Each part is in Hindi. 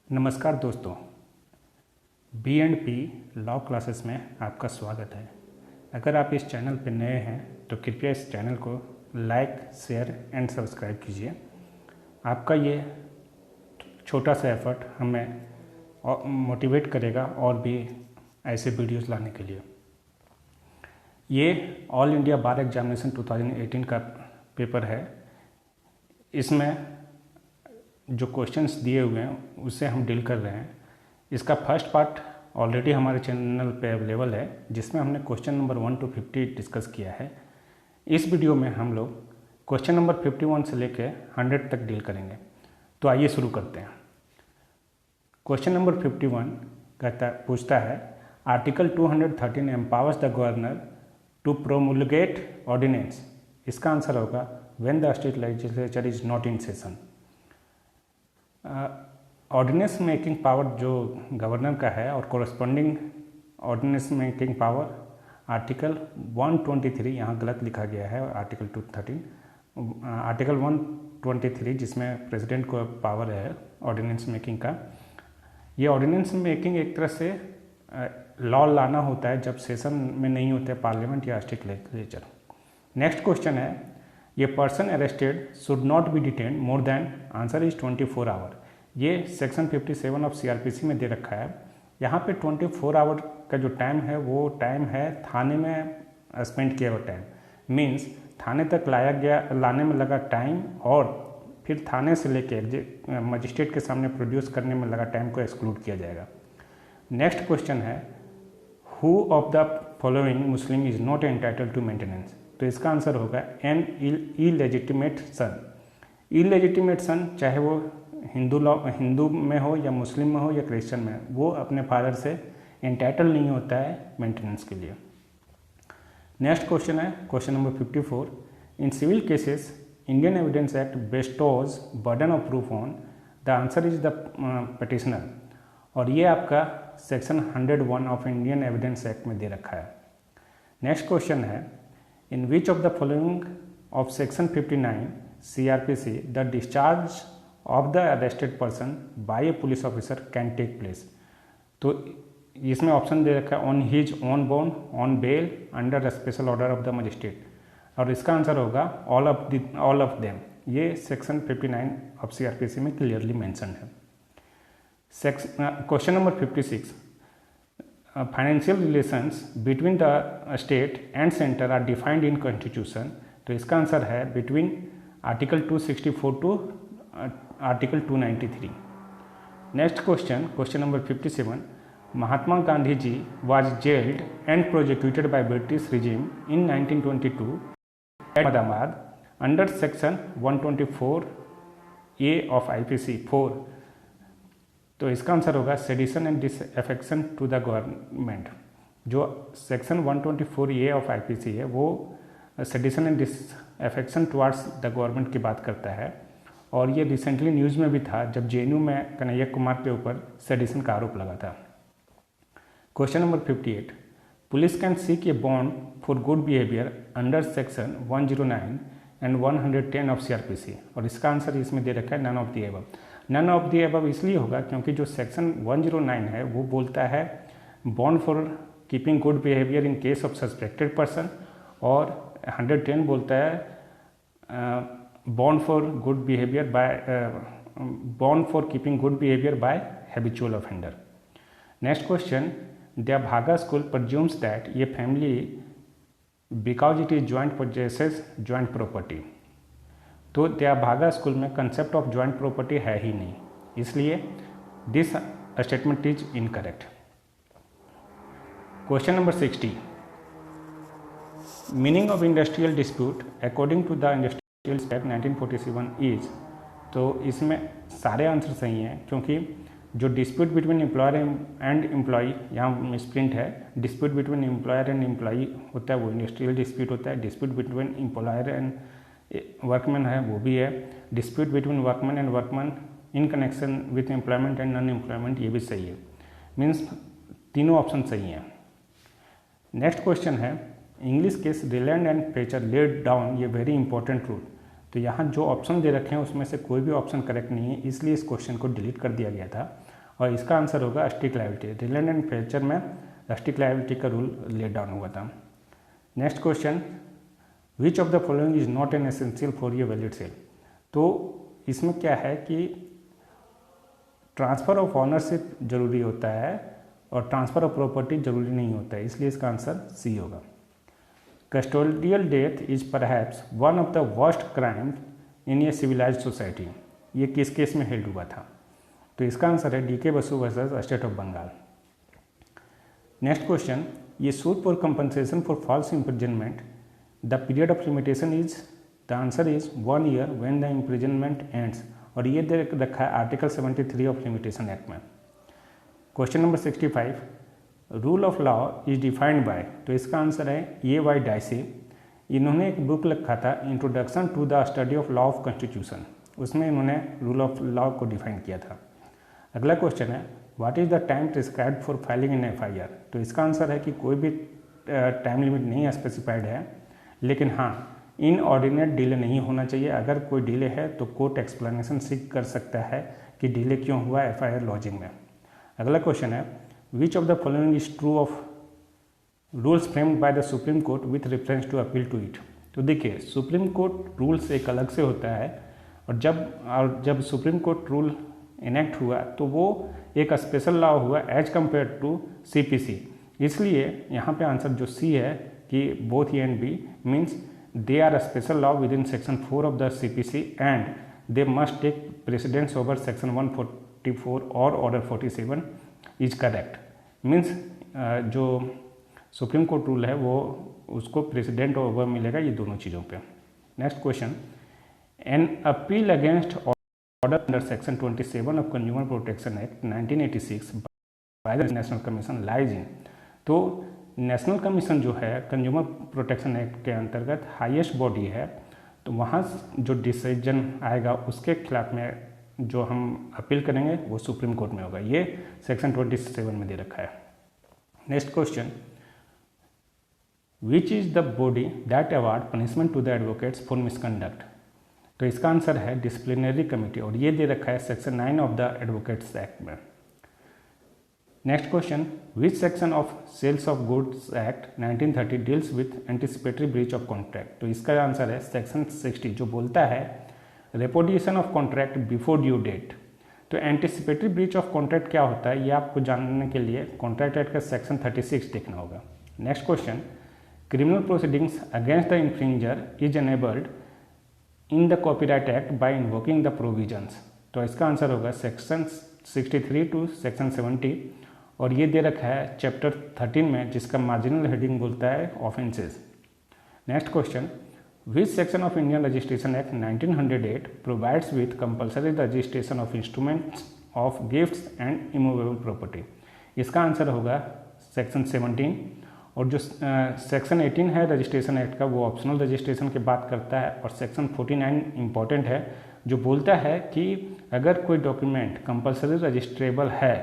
नमस्कार दोस्तों, B&P लॉ क्लासेस में आपका स्वागत है। अगर आप इस चैनल पर नए हैं तो कृपया इस चैनल को लाइक, शेयर एंड सब्सक्राइब कीजिए। आपका ये छोटा सा एफर्ट हमें मोटिवेट करेगा और भी ऐसे वीडियोस लाने के लिए। ये ऑल इंडिया बार एग्जामिनेशन 2018 का पेपर है। इसमें जो क्वेश्चंस दिए हुए हैं उससे हम डील कर रहे हैं। इसका फर्स्ट पार्ट ऑलरेडी हमारे चैनल पे अवेलेबल है, जिसमें हमने क्वेश्चन नंबर 1 to 50 डिस्कस किया है। इस वीडियो में हम लोग क्वेश्चन नंबर 51 से लेकर 100 तक डील करेंगे। तो आइए शुरू करते हैं। क्वेश्चन नंबर 51 पूछता है, article 213 empowers the governor to promulgate ordinance. इसका आंसर होगा when the state legislature is not in session. Ordinance making power जो गवर्नर का है और corresponding ordinance making power article 123, यहाँ गलत लिखा गया है आर्टिकल 213, आर्टिकल 123 जिसमें प्रेसिडेंट को पावर है ऑर्डिनेंस मेकिंग का। ये ऑर्डिनेंस मेकिंग एक तरह से लॉ लाना होता है जब सेशन में नहीं होते पार्लियामेंट या स्टेट लेजिस्लेचर। नेक्स्ट क्वेश्चन है, ये person arrested should not be detained more than, answer is 24 hour. ये सेक्शन 57 ऑफ CRPC में दे रखा है। यहाँ पे 24 आवर का जो टाइम है वो टाइम है थाने में स्पेंड किया हुआ टाइम। मीन्स थाने तक लाने में लगा टाइम और फिर थाने से लेके मजिस्ट्रेट के सामने प्रोड्यूस करने में लगा टाइम को एक्सक्लूड किया जाएगा। नेक्स्ट क्वेश्चन है, who of the following Muslim is not entitled to maintenance. तो इसका आंसर होगा an illegitimate son. Illegitimate son चाहे वो हिंदू में हो या मुस्लिम में हो या क्रिश्चियन में, वो अपने फादर से एंटाइटल नहीं होता है मेंटेनेंस के लिए। नेक्स्ट क्वेश्चन है question number 54, in civil cases Indian evidence act bestows burden of proof on, the answer is the petitioner. और ये आपका section 101 of Indian evidence act में दे रखा है। नेक्स्ट क्वेश्चन है, in which of the following of section 59 CRPC the discharge of the arrested person by a police officer can take place. तो इसमें ऑप्शन दे रखा है on his own bond, on bail, under special order of the magistrate. और इसका आंसर होगा ऑल ऑफ देम। ये सेक्शन 59 ऑफ CRPC में क्लियरली मेंशन है। Question number 56, financial relations between the state and centre are defined in constitution. तो इसका आंसर है बिटवीन article 264 to article 293। Next question number 57, Mahatma Gandhi ji was jailed and prosecuted by British regime in 1922 at Ahmedabad under section 124A of IPC 4। तो इसका आंसर होगा sedition and disaffection to the government. जो सेक्शन 124A ऑफ IPC है वो sedition and disaffection towards the government की बात करता है। और ये रिसेंटली न्यूज़ में भी था जब JNU में कन्हैया कुमार के ऊपर सेडिशन का आरोप लगा था। Question number 58, police can seek a bond for good behaviour under section 109 and 110 of CRPC। और इसका आंसर इसमें दे रखा है none of the above. None of the above इसलिए होगा क्योंकि जो सेक्शन 109 है वो बोलता है bond for keeping good behaviour in case of suspected person, और 110 बोलता है bond for good behaviour bond for keeping good behaviour by habitual offender. Next question, Dayabhaga school presumes that ये family because it is joint possesses joint property. तो द भागा स्कूल में कंसेप्ट ऑफ ज्वाइंट प्रॉपर्टी है ही नहीं, इसलिए this statement is incorrect. Question number 60, meaning of industrial dispute according to the industrial act 1947 is. तो इसमें सारे आंसर सही हैं क्योंकि जो dispute between employer and employee यहाँ मिसप्रिंट है। Dispute between employer and employee होता है वो इंडस्ट्रियल डिस्प्यूट होता है। Dispute between employer and workman है वो भी है। Dispute between workman and workman in connection with employment and non employment, ये भी सही है। मीन्स तीनों ऑप्शन सही हैं। नेक्स्ट क्वेश्चन है, English case रिलैंड and Fletcher laid down ये वेरी इंपॉर्टेंट रूल। तो यहाँ जो ऑप्शन दे रखे हैं उसमें से कोई भी ऑप्शन करेक्ट नहीं है, इसलिए इस क्वेश्चन को डिलीट कर दिया गया था। और इसका आंसर होगा strict liability. Rylands and Fletcher में स्टिक लायबिलिटी का रूल लेट डाउन हुआ था। Next question, which of the following is not an essential for a valid sale. तो इसमें क्या है कि ट्रांसफ़र ऑफ ऑनरशिप जरूरी होता है और ट्रांसफ़र ऑफ प्रॉपर्टी जरूरी नहीं होता है, इसलिए इसका आंसर सी होगा। Custodial death is perhaps one of the worst crime in a civilised society. ये किस केस में हेल्ड हुआ था? तो इसका आंसर है D K Basu versus state of Bengal. Next question, ये suit for compensation for false imprisonment the period of limitation is, the answer is 1 year when the imprisonment ends, और ये दे रखा है आर्टिकल 73 ऑफ लिमिटेशन एक्ट में। Question number 65, rule of law is defined by, तो इसका आंसर है ए वाई डाइसी। इन्होंने एक बुक लिखा था introduction to the study of law of constitution, उसमें इन्होंने रूल ऑफ लॉ को डिफाइन किया था। अगला क्वेश्चन है what is the time prescribed for filing in FIR. तो इसका आंसर है कि कोई भी टाइम लिमिट नहीं स्पेसिफाइड है, लेकिन हाँ इनऑर्डिनेट डिले नहीं होना चाहिए। अगर कोई डिले है तो कोर्ट एक्सप्लेनेशन सीख कर सकता है कि डिले क्यों हुआ एफआईआर लॉजिंग में। अगला क्वेश्चन है which of the following is true of rules framed by the Supreme Court with reference to appeal to it. तो देखिए सुप्रीम कोर्ट रूल्स एक अलग से होता है, और जब सुप्रीम कोर्ट रूल इनेक्ट हुआ तो वो एक स्पेशल लॉ हुआ एज कम्पेयर टू सीपीसी। इसलिए यहाँ पे आंसर जो सी है कि both A and B means they are a special law within section 4 of the CPC and they must take precedence over section 144 और ऑर्डर 47 इज करेक्ट। मीन्स जो सुप्रीम कोर्ट रूल है वो उसको प्रेसिडेंट ओवर मिलेगा ये दोनों चीज़ों पे। Next question, an appeal against order under section 27 of consumer protection act 1986 by the national commission lies in. तो नेशनल कमीशन जो है कंज्यूमर प्रोटेक्शन एक्ट के अंतर्गत हाईएस्ट बॉडी है, तो वहाँ जो डिसीजन आएगा उसके खिलाफ में जो हम अपील करेंगे वो सुप्रीम कोर्ट में होगा। ये सेक्शन 27 में दे रखा है। Next question, which is the body that award punishment to the advocates for misconduct. तो इसका आंसर है डिसिप्लिनरी कमेटी, और ये दे रखा है section 9 of the advocates act में। Next question, which section of sales of goods act 1930 deals with anticipatory breach of contract. तो इसका आंसर है सेक्शन 60 जो बोलता है repudiation of contract before due date. तो एंटिसिपेटरी ब्रीच ऑफ कॉन्ट्रैक्ट क्या होता है ये आपको जानने के लिए कॉन्ट्रैक्ट एक्ट का सेक्शन 36 देखना होगा। Next question, criminal proceedings against the infringer is enabled in the copyright act by invoking the provisions. तो इसका आंसर होगा सेक्शन 63 टू सेक्शन 70, और ये दे रखा है चैप्टर 13 में जिसका मार्जिनल हेडिंग बोलता है offences. Next question, which section of Indian registration act 1908 provides with compulsory registration of instruments of gifts and immovable property. इसका आंसर होगा सेक्शन 17, और जो सेक्शन 18 है रजिस्ट्रेशन एक्ट का वो ऑप्शनल रजिस्ट्रेशन की बात करता है, और सेक्शन 49 इम्पॉर्टेंट है जो बोलता है कि अगर कोई डॉक्यूमेंट कंपल्सरी रजिस्ट्रेबल है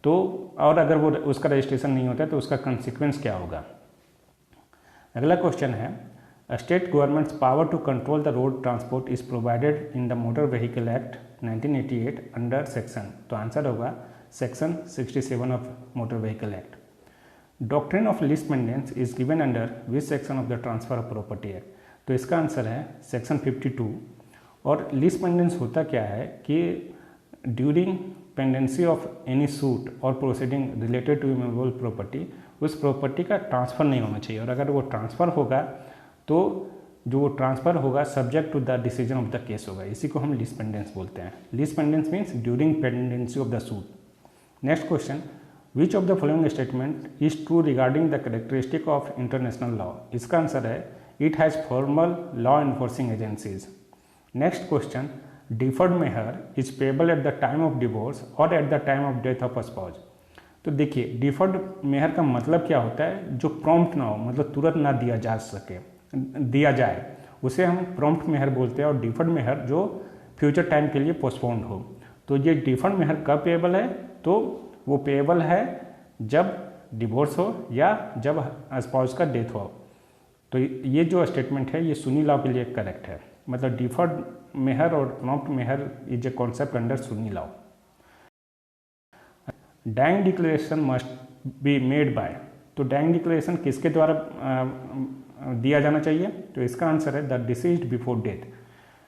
तो, और अगर वो उसका रजिस्ट्रेशन नहीं होता है तो उसका कंसिक्वेंस क्या होगा। अगला क्वेश्चन है state governments power to control the road transport is provided in the motor vehicle act 1988 under section. तो आंसर होगा section 67 of motor vehicle act. Doctrine of lis pendens is given under which section of the transfer of property act. तो इसका आंसर है सेक्शन 52। और लीज पेंडेंस होता क्या है कि during pendency of any suit और proceeding related to immovable property उस प्रॉपर्टी का ट्रांसफ़र नहीं होना चाहिए, और अगर वो ट्रांसफ़र होगा तो जो वो ट्रांसफ़र होगा subject to the decision of the case होगा। इसी को हम लीज पेंडेंस बोलते हैं। Lis pendens means during pendency of the suit. Next question, which of the following statement is true regarding the characteristic of international law. इसका आंसर है it has formal law enforcing agencies. Next question, deferred mehr is payable at the time of divorce और at the time of death of spouse. तो देखिए डिफर्ड मेहर का मतलब क्या होता है, जो प्रॉम्प्ट ना हो, मतलब तुरंत ना दिया जाए उसे हम प्रॉम्प्ट मेहर बोलते हैं, और डिफर्ड मेहर जो फ्यूचर टाइम के लिए पोस्टपोन्ड हो। तो ये डिफर्ड मेहर कब पेएबल है, तो वो पेएबल है जब डिवोर्स हो या जब स्पाउस का डेथ हो। तो ये जो स्टेटमेंट है ये सुन्नी लॉ के लिए करेक्ट है, मतलब डिफर्ड मेहर और प्रॉम्प्ट मेहर is a concept under Sunni law. Dying declaration must be made by, तो डाइंग डिक्लेरेशन किसके द्वारा दिया जाना चाहिए? तो इसका आंसर है the deceased before death.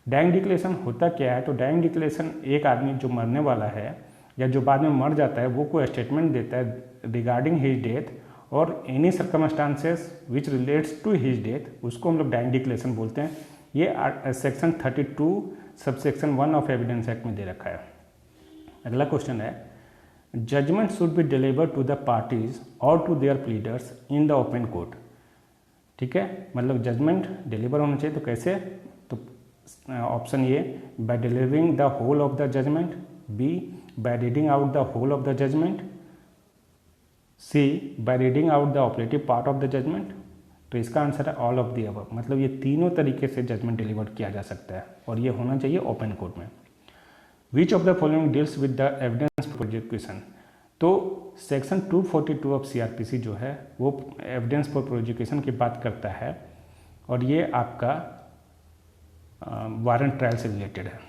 Dying declaration होता क्या है? तो डाइंग डिक्लेरेशन एक आदमी जो मरने वाला है या जो बाद में मर जाता है वो कोई स्टेटमेंट देता है रिगार्डिंग हिज डेथ और any circumstances which relates to his death, उसको हम लोग डाइंग डिक्लेरेशन बोलते हैं। ये section 32 subsection 1 of evidence act में दे रखा है। अगला क्वेश्चन है judgement should be delivered to the parties और to their pleaders in the open court. ठीक है, मतलब जजमेंट डिलीवर होना चाहिए, तो कैसे? तो option A by delivering the whole of the judgment, B by reading out the whole of the judgment, C by reading out the operative part of the judgment. तो इसका आंसर है ऑल ऑफ द अबव, मतलब ये तीनों तरीके से जजमेंट डिलीवर किया जा सकता है और ये होना चाहिए ओपन कोर्ट में। विच of the following deals with the evidence prosecution, तो सेक्शन 242 ऑफ सीआरपीसी जो है वो एविडेंस फॉर प्रोसिक्यूशन की बात करता है और ये आपका वारंट ट्रायल से रिलेटेड है।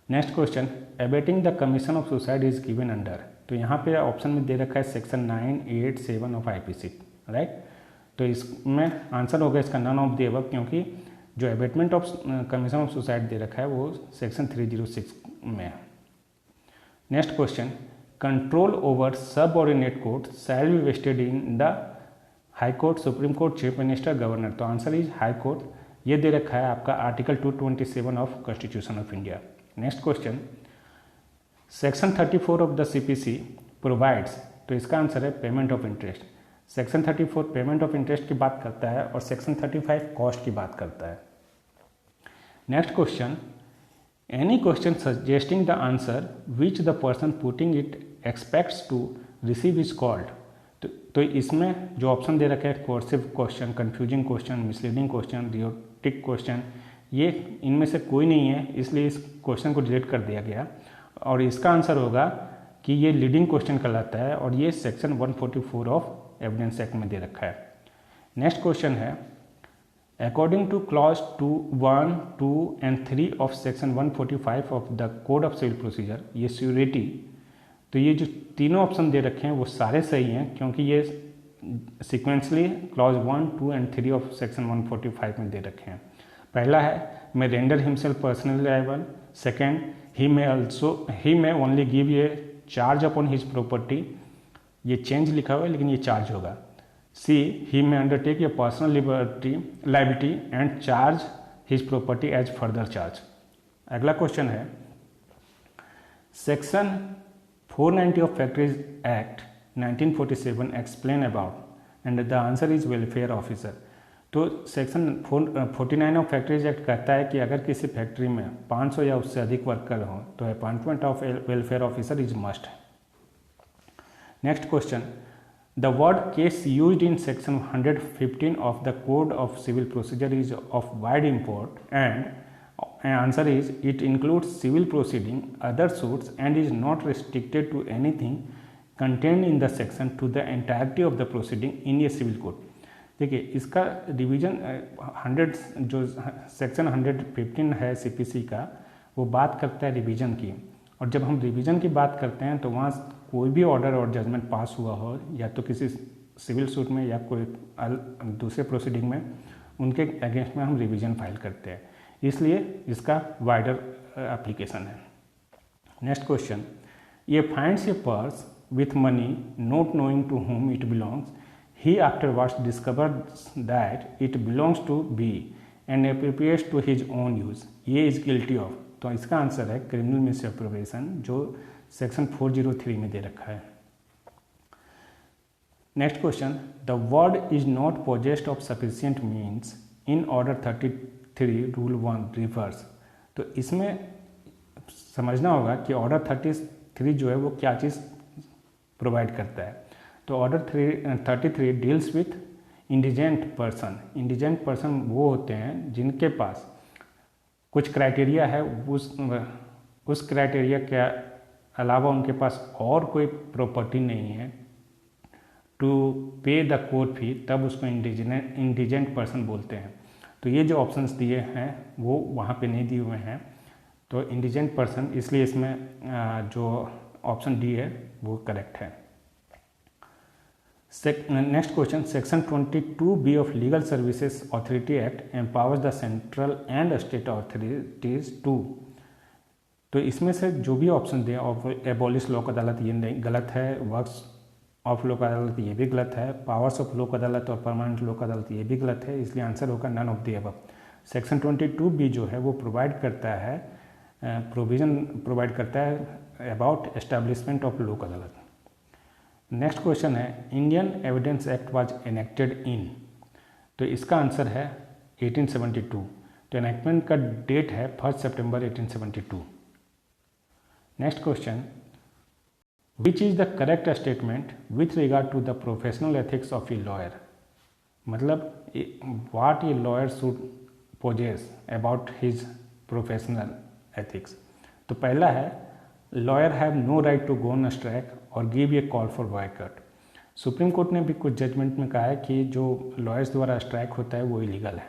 Next question abetting the commission of suicide is given under, तो यहाँ पे ऑप्शन में दे रखा है सेक्शन 9, 8, 7 ऑफ आईपीसी, राइट। तो इसमें आंसर होगा इसका नन ऑफ द अबव, क्योंकि जो abetment of commission of suicide दे रखा है वो सेक्शन 306 में है। Next question control over subordinate court shall be vested in the high court, supreme court, chief minister, governor. तो आंसर इज हाई कोर्ट, ये दे रखा है आपका article 227 of constitution of India. Next question section 34 of the CPC provides, तो इसका आंसर है payment of interest. Section 34 payment of interest की बात करता है और सेक्शन 35 कॉस्ट की बात करता है। Next question any question suggesting the answer which the person putting it expects to receive is called, तो इसमें जो ऑप्शन दे रखे हैं coercive question, confusing question, misleading question, rhetoric question, ये इनमें से कोई नहीं है, इसलिए इस क्वेश्चन को डिलीट कर दिया गया और इसका आंसर होगा कि ये लीडिंग क्वेश्चन कहलाता है और ये सेक्शन 144 ऑफ एविडेंस एक्ट में दे रखा है। नेक्स्ट क्वेश्चन है according to clause 2, 1, 2 and 3 of section 145 of the code of civil procedure, ये श्योरिटी, तो ये जो तीनों ऑप्शन दे रखे हैं वो सारे सही हैं क्योंकि ये sequentially clause 1, 2 and 3 of section 145 में दे रखे हैं। पहला है may render himself personally liable, second he may only give a charge upon his property, ये चेंज लिखा हुआ है लेकिन ये चार्ज होगा। C he may undertake a personal liability and charge his property as further charge. अगला क्वेश्चन है section 490 of factories act 1947 explain about and the answer is welfare officer. तो सेक्शन 49 ऑफ फैक्ट्रीज एक्ट कहता है कि अगर किसी फैक्ट्री में 500 या उससे अधिक वर्कर हों तो appointment of welfare officer is must. Next question the word case used in section 115 of the code of civil procedure is of wide import and answer is it includes civil proceeding, other suits and is not restricted to anything contained in the section to the entirety of the proceeding in a civil code. देखिए इसका रिवीजन 100 जो सेक्शन 115 है सीपीसी का वो बात करता है रिवीजन की, और जब हम रिवीजन की बात करते हैं तो वहाँ कोई भी ऑर्डर और जजमेंट पास हुआ हो या तो किसी सिविल सूट में या कोई दूसरे प्रोसीडिंग में, उनके अगेंस्ट में हम रिवीजन फाइल करते हैं, इसलिए इसका वाइडर एप्लीकेशन है। नेक्स्ट क्वेश्चन ये finds a purse with money not knowing to whom it belongs, he afterwards discovers that it belongs to B and appropriates to his own use, ये is guilty of। तो इसका आंसर है क्रिमिनल मिसअप्रोप्रिएशन जो सेक्शन 403 में दे रखा है। Next question the word is not possessed of sufficient means in order 33 rule 1 reverse. तो इसमें समझना होगा कि ऑर्डर 33 जो है वो क्या चीज़ प्रोवाइड करता है। तो order 33 deals with indigent person. Indigent person वो होते हैं जिनके पास कुछ क्राइटेरिया है, उस क्राइटेरिया के अलावा उनके पास और कोई प्रॉपर्टी नहीं है टू पे द कोर्ट फी, तब उसको इंडिजेंट पर्सन बोलते हैं। तो ये जो ऑप्शंस दिए हैं वो वहाँ पे नहीं दिए हुए हैं, तो इंडिजेंट पर्सन, इसलिए इसमें जो ऑप्शन डी है वो करेक्ट है। Next question, section 22B of legal services authority act empowers the central and state authorities to. तो इसमें से जो भी ऑप्शन दे, एबॉलिश लोक अदालत ये नहीं गलत है, वर्क्स ऑफ लोक अदालत ये भी गलत है, पावर्स ऑफ लोक अदालत और परमानेंट लोक अदालत ये भी गलत है, इसलिए आंसर होगा none of the above. Section 22B जो है वो प्रोवाइड करता है, प्रोविज़न प्रोवाइड करता है अबाउट एस्टैब्लिशमेंट ऑफ लोक अदालत। नेक्स्ट क्वेश्चन है, Indian evidence act was enacted इन। तो इसका आंसर है 1872। तो एनेक्टमेंट का डेट है 1 सितंबर 1872। Next question, which is the correct statement with regard to the professional ethics of a lawyer. मतलब what a lawyer should possess about his professional ethics. तो पहला है, lawyer have no right to go on strike और give a call for boycott. Supreme court ने भी कुछ जजमेंट में कहा है कि जो लॉयर्स द्वारा स्ट्राइक होता है वो इलीगल है।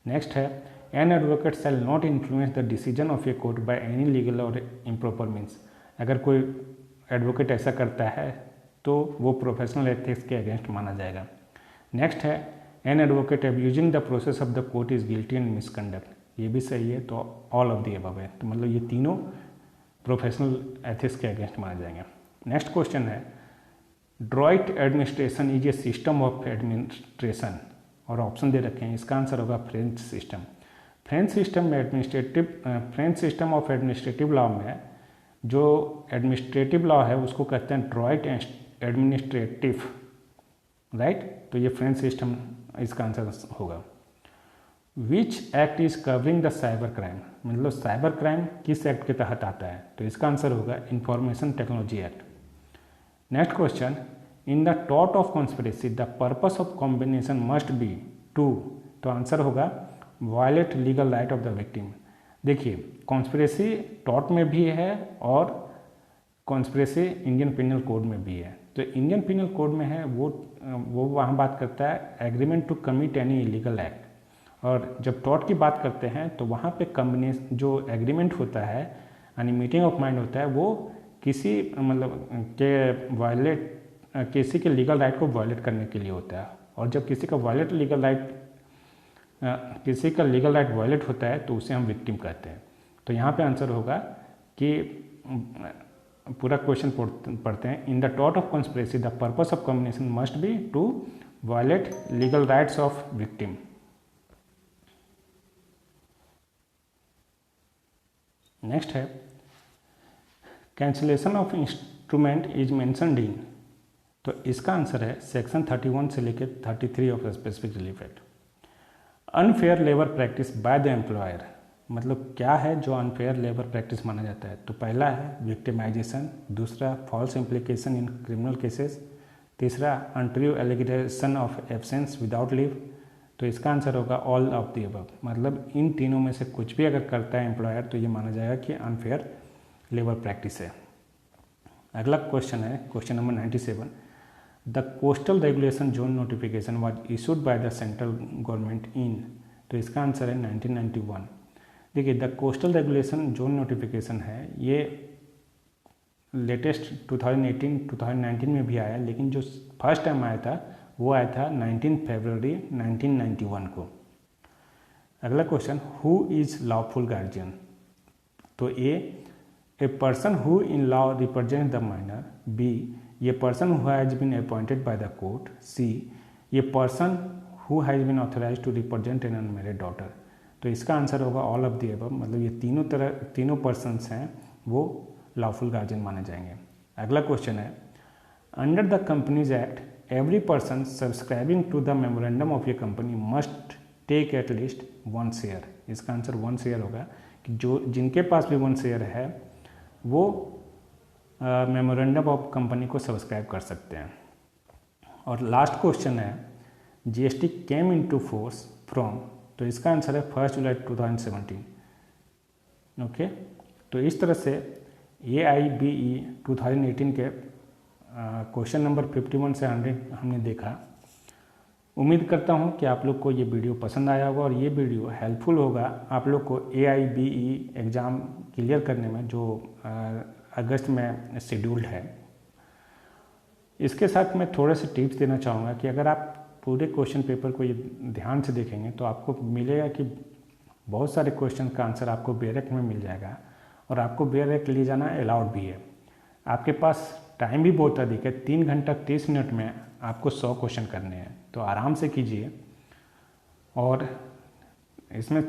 नेक्स्ट है, an advocate shall not influence the decision of a court by any legal और इम्प्रॉपर मीन्स। अगर कोई एडवोकेट ऐसा करता है तो वो प्रोफेशनल एथिक्स के अगेंस्ट माना जाएगा। नेक्स्ट है, an advocate abusing the process of the court is guilty and misconduct. ये भी सही है, तो ऑल ऑफ द अबव है। तो मतलब ये तीनों प्रोफेशनल एथिक्स के अगेंस्ट माने जाएंगे। नेक्स्ट क्वेश्चन है, Druitt administration is a system of administration, और ऑप्शन दे रखे हैं, इसका आंसर होगा फ्रेंच सिस्टम। फ्रेंच सिस्टम में French system of administrative law में जो एडमिनिस्ट्रेटिव लॉ है उसको कहते हैं ड्रॉइट एडमिनिस्ट्रेटिव, राइट। तो ये फ्रेंच सिस्टम इसका आंसर होगा। Which act is covering the cyber crime, मतलब साइबर क्राइम किस एक्ट के तहत आता है। तो इसका आंसर होगा information technology act. Next question, in the tort of conspiracy the purpose of combination must be to. तो आंसर होगा violate legal right of the victim. देखिए, कॉन्स्पिरेसी टॉर्ट में भी है और कॉन्स्पिरेसी इंडियन पिनल कोड में भी है। तो इंडियन पिनल कोड में है वो वहाँ बात करता है agreement to commit any illegal act, और जब टॉर्ट की बात करते हैं तो वहाँ पे कम्बिनेशन जो एग्रीमेंट होता है यानी मीटिंग ऑफ माइंड होता है वो किसी मतलब के वायलेट किसी के लीगल राइट को वायलेट करने के लिए होता है, और जब किसी का लीगल राइट वायलेट होता है तो उसे हम विक्टिम कहते हैं। तो यहाँ पे आंसर होगा कि पूरा क्वेश्चन पढ़ते हैं, in the tort of conspiracy the purpose of combination must be to violate legal rights of victim. Next है, cancellation of instrument is mentioned in. तो इसका आंसर है सेक्शन 31 से लेकर 33 of specific relief act. Unfair labour practice by the employer, मतलब क्या है जो अनफेयर लेबर प्रैक्टिस माना जाता है। तो पहला है विक्टिमाइजेशन, दूसरा false implication in criminal cases, तीसरा untrue allegation of absence without leave. तो इसका आंसर होगा ऑल ऑफ द अबव, मतलब इन तीनों में से कुछ भी अगर करता है एम्प्लॉयर तो ये माना जाएगा कि अनफेयर लेबर प्रैक्टिस है। अगला क्वेश्चन है question number 97, the coastal regulation zone notification was issued by the central government in. तो इसका आंसर है 1991। देखिए, the coastal regulation zone notification है ये लेटेस्ट 2018-2019 में भी आया, लेकिन जो फर्स्ट टाइम आया था वो आया था 19 फरवरी 1991 को। अगला question, who is lawful guardian. तो A person who in law represent the minor, B a person who has been appointed by the court, C a person who has been authorised to represent an unmarried daughter. तो इसका आंसर होगा ऑल ऑफ द अबव, मतलब ये तीनों पर्सन्स हैं वो लॉफुल गार्जियन माने जाएंगे। अगला क्वेश्चन है, under the companies act every person subscribing to the memorandum of a company must take at least 1 share. इसका आंसर 1 शेयर होगा कि जो जिनके पास भी 1 शेयर है वो मेमोरेंडम ऑफ कंपनी को सब्सक्राइब कर सकते हैं। और लास्ट क्वेश्चन है, GST came into force from. तो इसका आंसर है 1 जुलाई 2017। ओके, तो इस तरह से AIBE 2018 के क्वेश्चन नंबर 51 से 100 हमने देखा। उम्मीद करता हूँ कि आप लोग को ये वीडियो पसंद आया होगा और ये वीडियो हेल्पफुल होगा आप लोग को AIBE एग्ज़ाम क्लियर करने में, जो अगस्त में शेड्यूल्ड है। इसके साथ मैं थोड़े से टिप्स देना चाहूँगा कि अगर आप पूरे क्वेश्चन पेपर को ये ध्यान से देखेंगे तो आपको मिलेगा कि बहुत सारे क्वेश्चन का आंसर आपको बेयरएक्ट में मिल जाएगा और आपको बेयरएक्ट ले जाना अलाउड भी है। आपके पास टाइम भी बहुत अधिक है, 3 घंटा 30 मिनट में आपको 100 क्वेश्चन करने हैं, तो आराम से कीजिए। और इसमें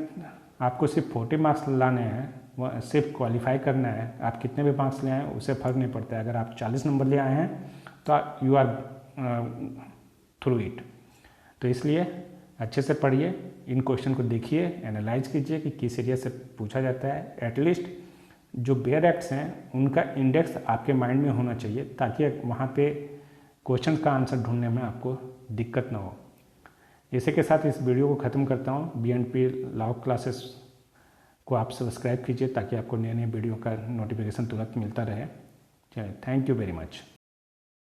आपको सिर्फ 40 मार्क्स लाने हैं, वह सिर्फ क्वालिफाई करना है। आप कितने भी मार्क्स ले आए उससे फ़र्क नहीं पड़ता है। अगर आप 40 नंबर ले आए हैं तो यू आर थ्रू इट। तो इसलिए अच्छे से पढ़िए, इन क्वेश्चन को देखिए, एनालाइज कीजिए कि किस एरिया से पूछा जाता है। एटलीस्ट जो बेयरएक्ट्स हैं उनका इंडेक्स आपके माइंड में होना चाहिए, ताकि वहाँ पे क्वेश्चन का आंसर ढूंढने में आपको दिक्कत ना हो। इसी के साथ इस वीडियो को ख़त्म करता हूँ। BNP लॉ क्लासेस को आप सब्सक्राइब कीजिए ताकि आपको नए नए वीडियो का नोटिफिकेशन तुरंत मिलता रहे। चलिए, थैंक यू वेरी मच।